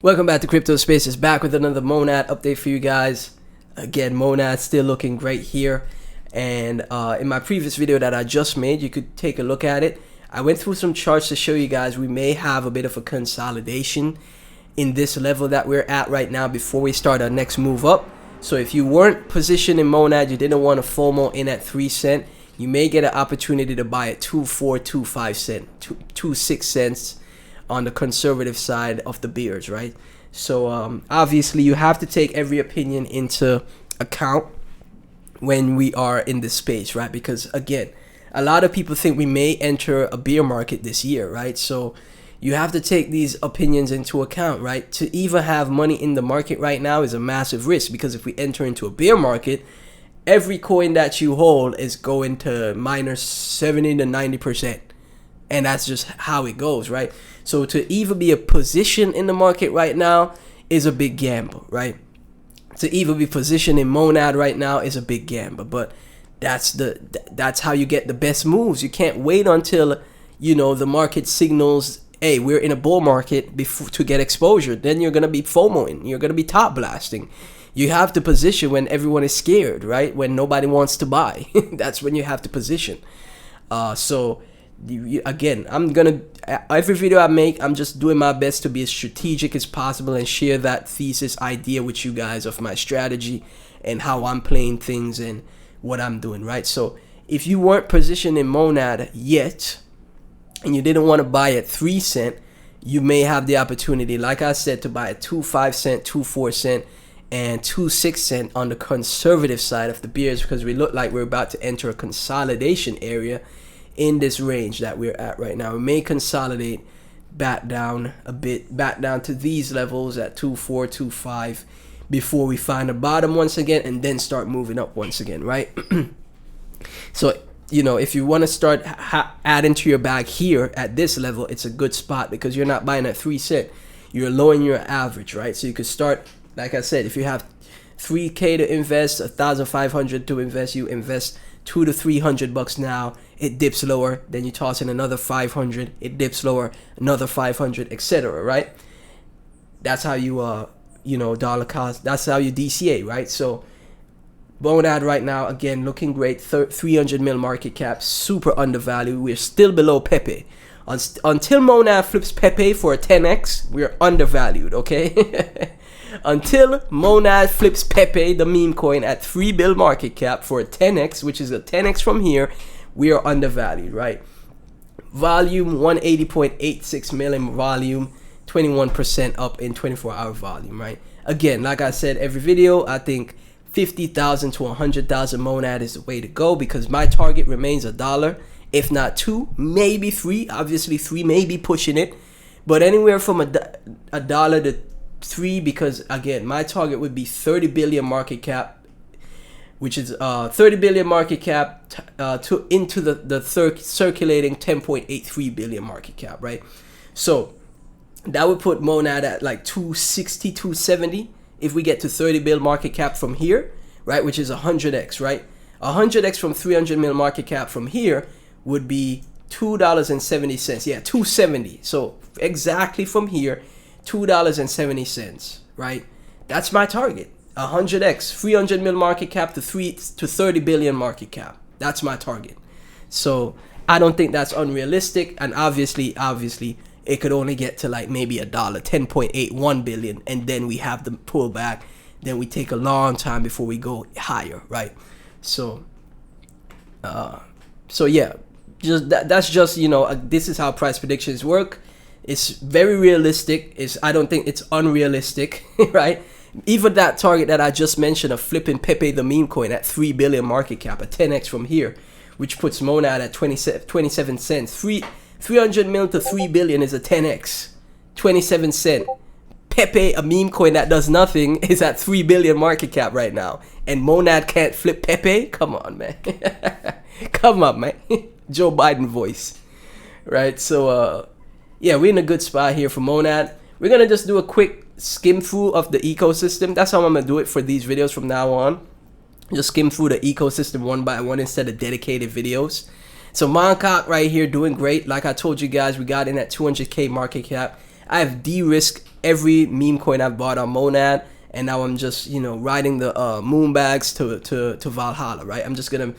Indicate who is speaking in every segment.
Speaker 1: Welcome back to Crypto Spaces, back with another Monad update for you guys. Again, Monad still looking great here. And in my previous video that I just made, you could take a look at it. I went through some charts to show you guys we may have a bit of a consolidation in this level that we're at right now before we start our next move up. So if you weren't positioned in Monad, you didn't want to FOMO in at 3 cents, you may get an opportunity to buy at 2.425 cents, 2.6 cents. On the conservative side of the bears, right? So obviously you have to take every opinion into account when we are in this space, right? Because again, a lot of people think we may enter a bear market this year, right? So you have to take these opinions into account, right? To even have money in the market right now is a massive risk, because if we enter into a bear market, every coin that you hold is going to minus 70 to 90%. And that's just how it goes, right? So to even be a position in the market right now is a big gamble, right? To even be positioned in Monad right now is a big gamble. But that's how you get the best moves. You can't wait until, you know, the market signals, hey, we're in a bull market before to get exposure. Then you're gonna be FOMOing. You're gonna be top blasting. You have to position when everyone is scared, right? When nobody wants to buy. That's when you have to position. Again, every video I make, I'm just doing my best to be as strategic as possible and share that thesis idea with you guys of my strategy and how I'm playing things and what I'm doing, right? So if you weren't positioned in Monad yet and you didn't want to buy at 3 cents, you may have the opportunity, like I said, to buy at 2.5 cents, 2.4 cents, and 2.6 cents on the conservative side of the bears, because we look like we're about to enter a consolidation area in this range that we're at right now. We may consolidate back down a bit, back down to these levels at 2.4, 2.5 before we find a bottom once again and then start moving up once again, right? So, you know, if you want to start adding to your bag here at this level, it's a good spot because you're not buying at 3 cents. You're lowering your average, right? So you could start, like I said, if you have 3K to invest, 1,500 to invest, you invest $200 to $300 now. It dips lower, then you toss in another 500, it dips lower, another 500, etc., right? That's how you dollar cost, that's how you DCA, right? So Monad right now, again, looking great. 300 mil market cap, super undervalued. We're still below Pepe. Until Monad flips Pepe for a 10x, we're undervalued, okay? Until Monad flips Pepe, the meme coin, at 3 bill market cap for a 10x, which is a 10x from here, we are undervalued, right? Volume 180.86 million volume, 21% up in 24-hour volume, right? Again, like I said every video, I think 50,000 to 100,000 Monad is the way to go, because my target remains $1, if not 2, maybe 3. Obviously 3 may be pushing it, but anywhere from $1 to 3, because again, my target would be 30 billion market cap, which is 30 billion market cap into the circulating 10.83 billion market cap, right? So that would put Monad at like 260, 270 if we get to 30 bill market cap from here, right? Which is 100x, right? 100x from 300 mil market cap from here would be $2.70. Yeah, 270. So exactly from here, $2.70, right? That's my target. 100x, 300 mil market cap to 30 billion market cap. That's my target. So I don't think that's unrealistic. And obviously, it could only get to like maybe $1, 10.81 billion, and then we have the pullback. Then we take a long time before we go higher, right? So yeah, that's just, you know, this is how price predictions work. It's very realistic. I don't think it's unrealistic, right? Even that target that I just mentioned of flipping Pepe the meme coin at 3 billion market cap, a 10x from here, which puts Monad at 27 cents. 300 mil to 3 billion is a 10x, 27 cent. Pepe, a meme coin that does nothing, is at 3 billion market cap right now, and Monad can't flip Pepe? Come on, man. Come on, man. Joe Biden voice, right? So yeah, we're in a good spot here for Monad. We're gonna just do a quick skim through of the ecosystem. That's how I'm gonna do it for these videos from now on. Just skim through the ecosystem one by one instead of dedicated videos. So Moncock right here doing great. Like I told you guys, we got in at 200k market cap. I have de-risked every meme coin I've bought on Monad, and now I'm just, you know, riding the moon bags to Valhalla, right? I'm just gonna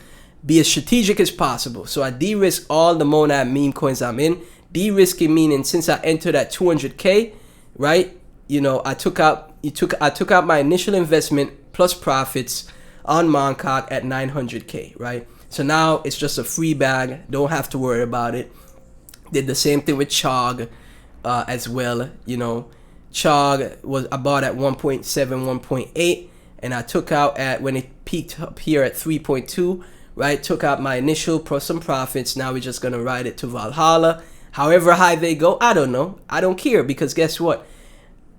Speaker 1: be as strategic as possible. So I de-risk all the Monad meme coins I'm in. De-risking meaning since I entered at 200K, right? You know, I took out my initial investment plus profits on Moncaut at 900K, right? So now it's just a free bag. Don't have to worry about it. Did the same thing with Chog as well. You know, Chog was I bought at 1.7, 1.8, and I took out at when it peaked up here at 3.2, right? Took out my initial plus some profits. Now we're just gonna ride it to Valhalla. However high they go, I don't know. I don't care, because guess what?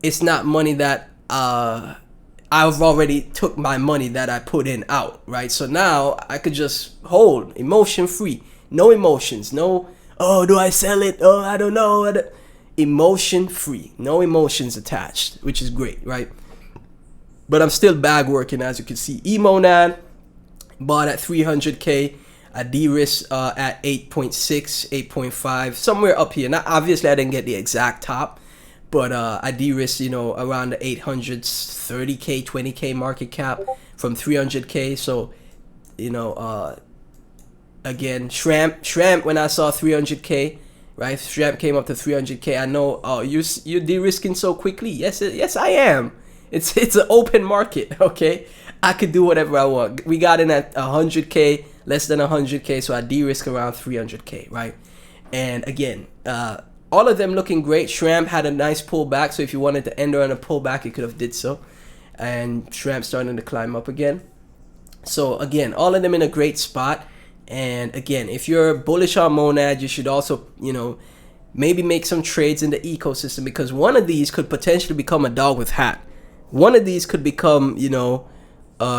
Speaker 1: It's not money that I've already took my money that I put in out, right? So now I could just hold, emotion free, no emotions, no, oh, do I sell it? Oh, I don't know. Emotion free, no emotions attached, which is great, right? But I'm still bag working, as you can see. Emonad bought at 300K. I de-risked at 8.6, 8.5, somewhere up here. Now, obviously, I didn't get the exact top, but I de-risked, you know, around the 830K, 20K market cap from 300K. So, you know, again, Shrimp, when I saw 300K, right? Shrimp came up to 300K. I know, oh, you're de-risking so quickly. Yes, I am. It's an open market, okay? I could do whatever I want. We got in at 100K, less than 100K, so I de-risk around 300K, right? And again, all of them looking great. Shrimp had a nice pullback, so if you wanted to enter on a pullback, you could have did so. And Shrimp starting to climb up again. So again, all of them in a great spot. And again, if you're bullish on Monad, you should also, you know, maybe make some trades in the ecosystem, because one of these could potentially become a dog with hat. One of these could become, you know,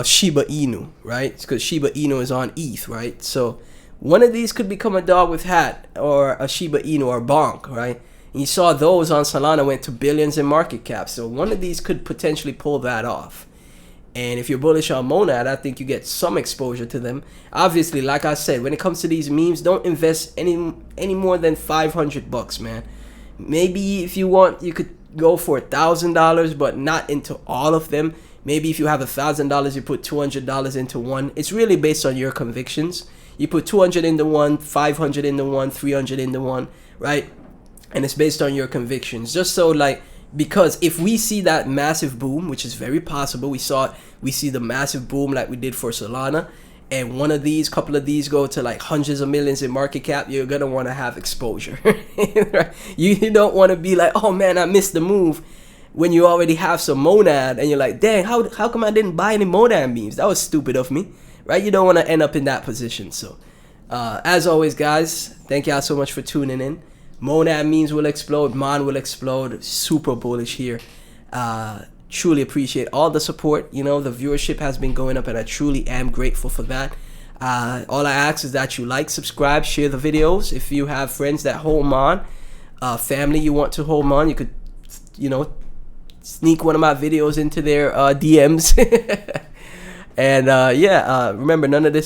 Speaker 1: Shiba Inu, right? Because Shiba Inu is on ETH, right? So one of these could become a dog with hat, or a Shiba Inu, or Bonk, right? And you saw those on Solana went to billions in market cap. So one of these could potentially pull that off. And if you're bullish on Monad, I think you get some exposure to them. Obviously, like I said, when it comes to these memes, don't invest any more than $500, man. Maybe if you want, you could go for $1,000, but not into all of them. Maybe if you have $1,000, you put $200 into one. It's really based on your convictions. You put 200 into one, 500 into one, 300 into one, right? And it's based on your convictions. Just so, like, because if we see that massive boom, which is very possible, we see the massive boom like we did for Solana, and one of these, couple of these go to like hundreds of millions in market cap, you're gonna want to have exposure. Right? You don't want to be like, oh man, I missed the move, when you already have some Monad and you're like, dang, how come I didn't buy any Monad memes? That was stupid of me, right? You don't want to end up in that position. So as always, guys, thank y'all so much for tuning in. Monad memes will explode, Mon will explode. Super bullish here. Truly appreciate all the support. You know, the viewership has been going up, and I truly am grateful for that. All I ask is that you like, subscribe, share the videos. If you have friends that hold Mon, family you want to hold Mon, you could, you know, sneak one of my videos into their DMs. And yeah, remember, none of this